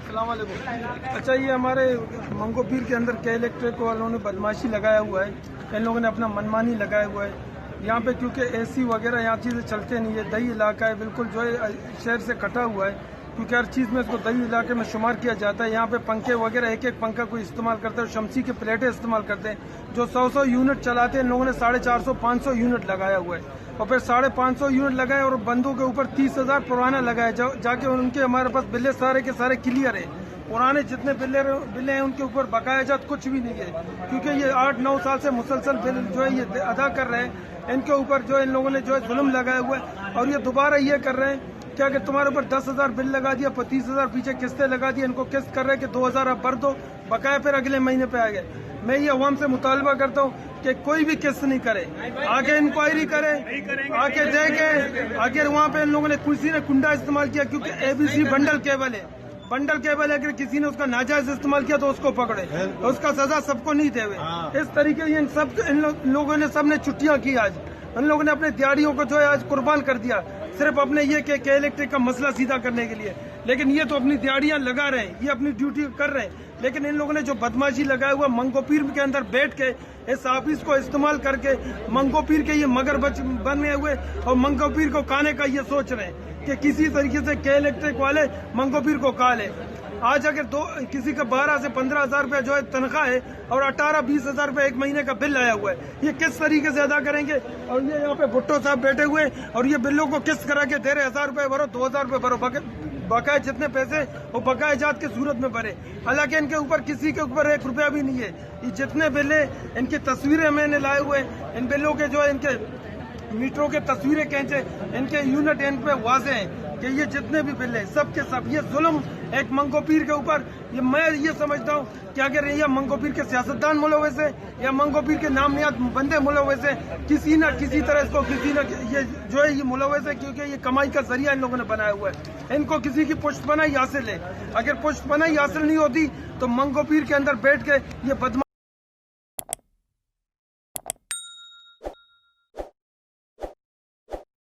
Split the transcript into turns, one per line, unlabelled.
अस्सलाम वालेकुम। अच्छा, ये हमारे मंगो पीर के अंदर के इलेक्ट्रिक वालों ने बदमाशी लगाया हुआ है, इन लोगों ने अपना मनमानी लगाया हुआ है यहाँ पे, क्योंकि एसी वगैरह यहाँ चीज़ें चलते नहीं है। दही इलाका है, बिल्कुल जो है शहर से कटा हुआ है, क्योंकि हर चीज़ में इसको दही इलाके में शुमार किया जाता है। यहाँ पे पंखे वगैरह एक एक पंखा कोई इस्तेमाल करता है, शमसी की प्लेटें इस्तेमाल करते हैं। जो 100 यूनिट चलाते हैं, इन लोगों ने 450-500 यूनिट लगाया हुआ है, और फिर 550 यूनिट लगाए और बंदों के ऊपर 30,000 पुराना लगाया। जाके उनके हमारे पास बिल्ले सारे के सारे क्लियर है, पुराने जितने बिल्ले हैं उनके ऊपर बकाया जात कुछ भी नहीं है, क्योंकि ये 8-9 साल से मुसलसल बिल जो है ये अदा कर रहे हैं। इनके ऊपर जो इन लोगों ने जो है जुल्म लगाया हुआ है, और ये दोबारा ये कर रहे हैं क्या कि तुम्हारे ऊपर 10,000 बिल लगा दिया, 25,000 पीछे किस्तें लगा दी, इनको किस्त कर रहे हैं कि 2,000 आप भर दो, बकाया फिर अगले महीने पे आ गए। मैं ये अवाम से मुतालबा करता हूँ कि कोई भी किस्त नहीं करे, आगे इंक्वायरी करे, आके देखे। आखिर वहाँ पे इन लोगों ने किसी ने कुंडा इस्तेमाल किया, क्योंकि ABC बंडल केबल है, बंडल केबल अगर किसी ने उसका नाजायज इस्तेमाल किया तो उसको पकड़े, तो उसका सजा सबको नहीं देवे। इस तरीके से इन लोगों ने सबने छुट्टियां की। आज इन लोगों ने अपने दिहाड़ियों को जो है आज कुर्बान कर दिया, सिर्फ अपने ये के इलेक्ट्रिक का मसला सीधा करने के लिए। लेकिन ये तो अपनी दिहाड़ियां लगा रहे हैं, ये अपनी ड्यूटी कर रहे हैं। लेकिन इन लोगों ने जो बदमाशी लगाया हुआ, मंगो पीर के अंदर बैठ के इस ऑफिस को इस्तेमाल करके मंगो पीर के ये मगर बने हुए, और मंगो पीर को खाने का ये सोच रहे हैं कि किसी तरीके से के इलेक्ट्रिक वाले मंगो पीर को खा ले। आज अगर किसी का 12 से 15,000 रुपया जो है तनख्वाह है, और 18-20 हजार रुपये एक महीने का बिल आया हुआ है, ये किस तरीके से अदा करेंगे? और ये यहाँ पे भुट्टो साहब बैठे हुए, और ये बिलों को किस्त करा के दे रहे, 1,000 रुपये भरो, 2,000 रुपये भरो, बकाया जितने पैसे वो बकाया जात की सूरत में भरे। हालांकि इनके ऊपर किसी के ऊपर 1 रुपया भी नहीं है। ये जितने बिल है, इनकी तस्वीरें मैंने लाए हुए, इन बिलों के जो है इनके मीटरों के तस्वीरें खींचे, इनके यूनिट इन पे वाजे हैं कि ये जितने भी बिल है सब के सब ये जुल्म एक मंगो पीर के ऊपर। ये मैं ये समझता हूँ कि अगर ये मंगो पीर के सियासतदान मुलव्वस है या मंगो पीर के नामनियात बंदे मुलव्वस है, किसी न किसी तरह इसको ये जो है ये मुलव्वस है, क्योंकि ये कमाई का जरिया इन लोगों ने बनाया हुआ है। इनको किसी की पुष्टपनाही हासिल है, अगर पुष्टपनाही हासिल नहीं होती तो मंगो पीर के अंदर बैठ के ये बदमाश